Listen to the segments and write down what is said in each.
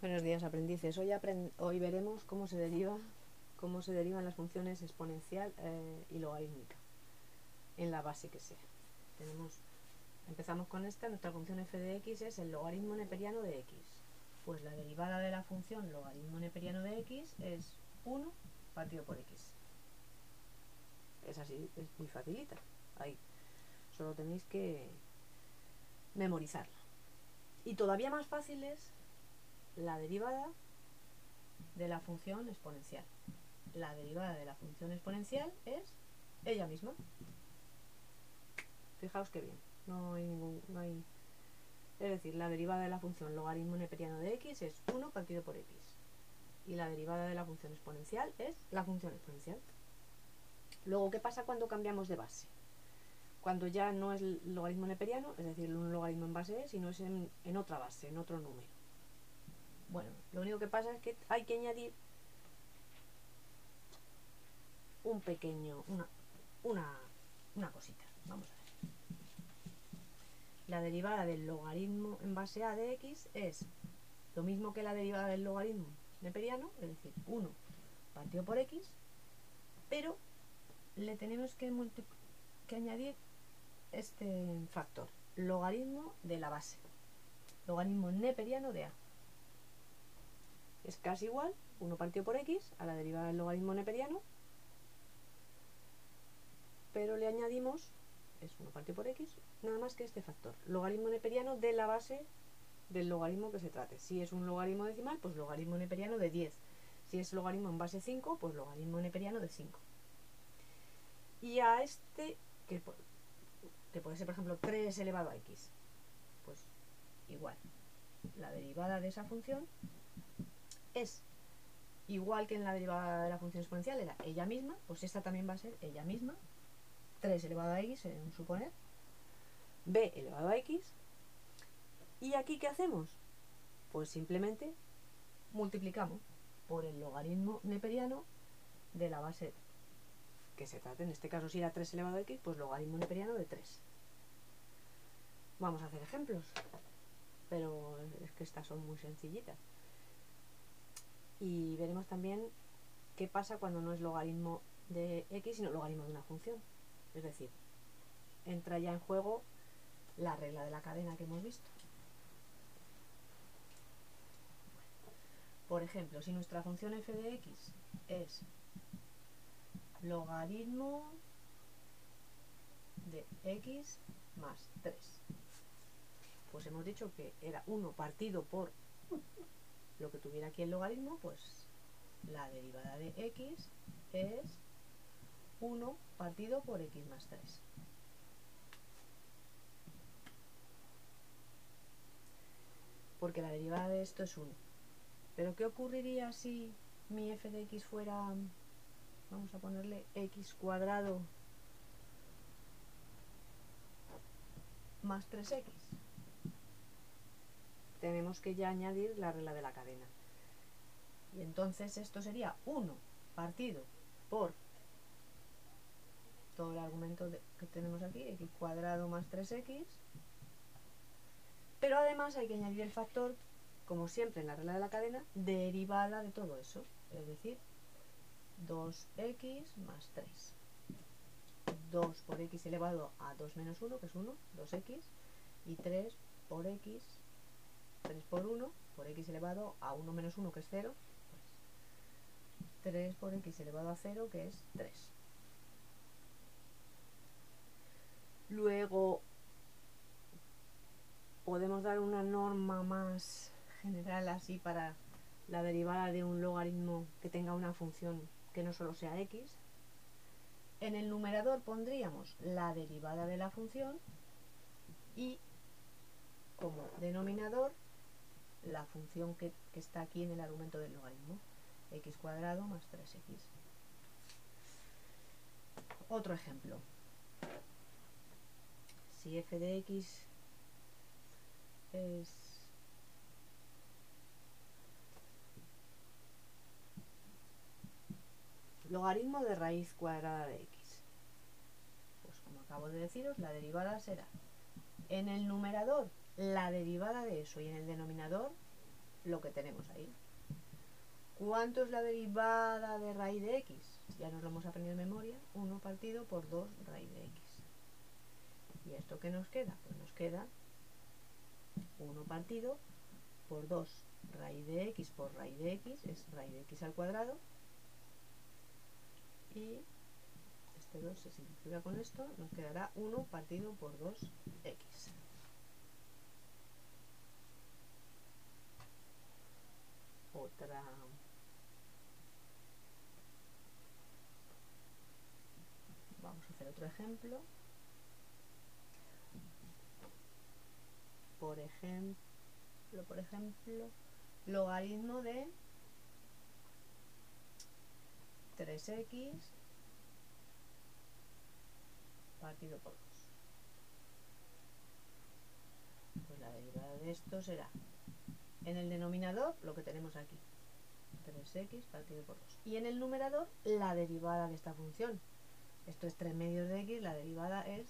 Buenos días, aprendices. Hoy veremos cómo se derivan las funciones exponencial y logarítmica en la base que sea. Empezamos con esta. Nuestra función f de x es el logaritmo neperiano de x. Pues la derivada de la función logaritmo neperiano de x es 1 partido por x. Es así, es muy facilita. Ahí solo tenéis que memorizarla. Y todavía más fácil es la derivada de la función exponencial. La derivada de la función exponencial es ella misma. Fijaos que bien, es decir, la derivada de la función logaritmo neperiano de x es 1 partido por x. Y la derivada de la función exponencial es la función exponencial. Luego, ¿qué pasa cuando cambiamos de base? Cuando ya no es el logaritmo neperiano, es decir, un logaritmo en base e, sino es en otra base, en otro número. Bueno, lo único que pasa es que hay que añadir una cosita. Vamos a ver. La derivada del logaritmo en base a de x es lo mismo que la derivada del logaritmo neperiano, es decir, 1 partido por x, pero le tenemos que añadir este factor, logaritmo de la base, logaritmo neperiano de a. Es casi igual, 1 partido por x, a la derivada del logaritmo neperiano, pero le añadimos, es 1 partido por x, nada más que este factor, logaritmo neperiano de la base del logaritmo que se trate. Si es un logaritmo decimal, pues logaritmo neperiano de 10. Si es logaritmo en base 5, pues logaritmo neperiano de 5. Y a este, que puede ser, por ejemplo, 3 elevado a x, pues igual. La derivada de esa función es igual que en la derivada de la función exponencial, era ella misma, pues esta también va a ser ella misma. 3 elevado a x, en suponer, b elevado a x. ¿Y aquí qué hacemos? Pues simplemente multiplicamos por el logaritmo neperiano de la base que se trate. En este caso, si era 3 elevado a x, pues logaritmo neperiano de 3. Vamos a hacer ejemplos, pero es que estas son muy sencillitas. Y veremos también qué pasa cuando no es logaritmo de x, sino logaritmo de una función. Es decir, entra ya en juego la regla de la cadena que hemos visto. Por ejemplo, si nuestra función f de x es logaritmo de x más 3, pues hemos dicho que era 1 partido por lo que tuviera aquí el logaritmo, pues la derivada de x es 1 partido por x más 3. Porque la derivada de esto es 1. Pero ¿qué ocurriría si mi f de x fuera, vamos a ponerle x cuadrado más 3x? Tenemos que ya añadir la regla de la cadena. Y entonces esto sería 1 partido por todo el argumento que tenemos aquí, x cuadrado más 3x. Pero además hay que añadir el factor, como siempre en la regla de la cadena, derivada de todo eso. Es decir, 2x más 3. 2 por x elevado a 2 menos 1, que es 1, 2x. Y 3 por x, 3 por 1, por x elevado a 1 menos 1, que es 0. 3 por x elevado a 0, que es 3. Luego podemos dar una norma más general así para la derivada de un logaritmo que tenga una función que no solo sea x. En el numerador pondríamos la derivada de la función y como denominador la función que está aquí en el argumento del logaritmo, x cuadrado más 3x. Otro ejemplo. Si f de x es logaritmo de raíz cuadrada de x, pues como acabo de deciros, la derivada será en el numerador la derivada de eso y en el denominador lo que tenemos ahí. ¿Cuánto es la derivada de raíz de x? Ya nos lo hemos aprendido en memoria, 1 partido por 2 raíz de x. ¿Y esto qué nos queda? Pues nos queda 1 partido por 2 raíz de x por raíz de x, es raíz de x al cuadrado, y este 2 se simplifica con esto, nos quedará 1 partido por 2x. Vamos a hacer otro ejemplo. Por ejemplo, logaritmo de 3x partido por 2. Pues la derivada de esto será, en el denominador, lo que tenemos aquí, 3x partido por 2. Y en el numerador, la derivada de esta función. Esto es 3 medios de x, la derivada es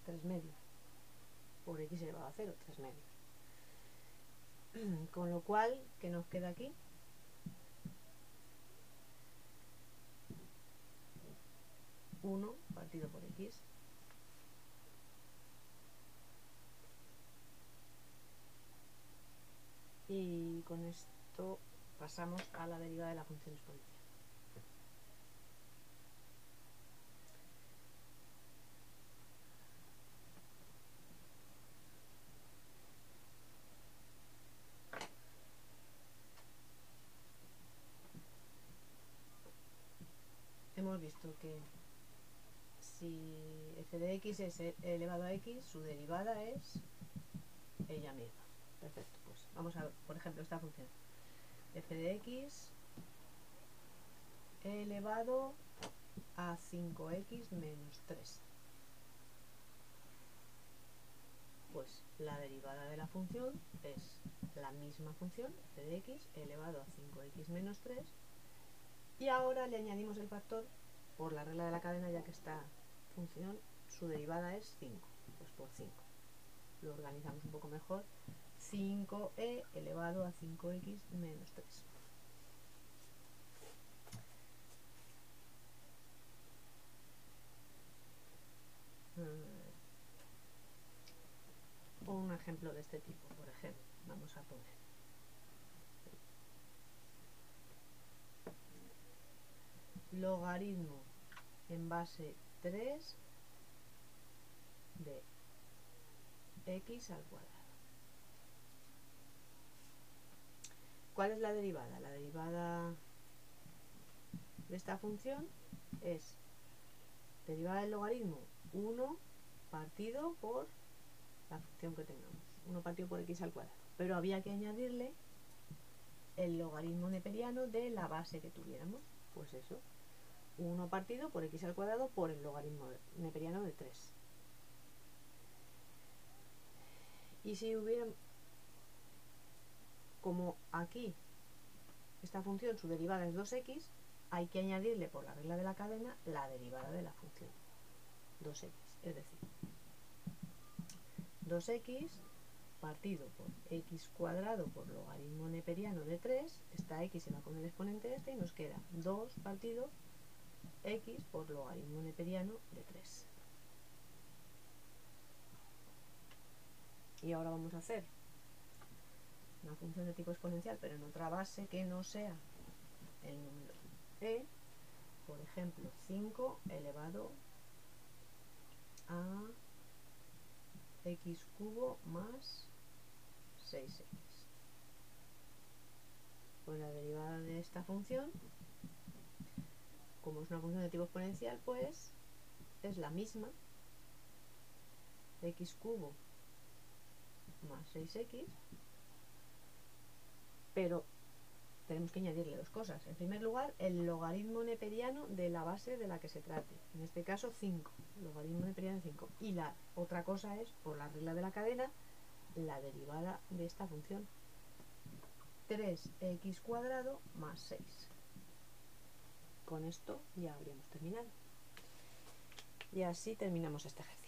3 medios. Por x elevado a 0, 3 medios. Con lo cual, ¿qué nos queda aquí? Uno partido por x. Y con esto pasamos a la derivada de la función exponencial. Hemos visto que si f de x es elevado a x, su derivada es ella misma. Perfecto, pues vamos a ver, por ejemplo, esta función. F de x elevado a 5x menos 3. Pues la derivada de la función es la misma función, f de x elevado a 5x menos 3. Y ahora le añadimos el factor por la regla de la cadena, ya que esta función, su derivada es 5. Pues por 5. Lo organizamos un poco mejor. 5e elevado a 5x menos 3. O un ejemplo de este tipo, por ejemplo, vamos a poner logaritmo en base 3 de x al cuadrado. ¿Cuál es la derivada? La derivada de esta función es derivada del logaritmo 1 partido por la función que tengamos, 1 partido por x al cuadrado. Pero había que añadirle el logaritmo neperiano de la base que tuviéramos. Pues eso, 1 partido por x al cuadrado por el logaritmo neperiano de 3. Y si hubiera, como aquí esta función, su derivada es 2x, hay que añadirle por la regla de la cadena la derivada de la función 2x, es decir, 2x partido por x cuadrado por logaritmo neperiano de 3, esta x se va con el exponente este y nos queda 2 partido x por logaritmo neperiano de 3. Y ahora vamos a hacer una función de tipo exponencial, pero en otra base que no sea el número e, por ejemplo 5 elevado a x cubo más 6x. Pues la derivada de esta función, como es una función de tipo exponencial, pues es la misma, x cubo más 6x, pero tenemos que añadirle dos cosas. En primer lugar, el logaritmo neperiano de la base de la que se trate, en este caso 5, logaritmo neperiano de 5. Y la otra cosa es, por la regla de la cadena, la derivada de esta función, 3x cuadrado más 6. Con esto ya habríamos terminado. Y así terminamos este ejercicio.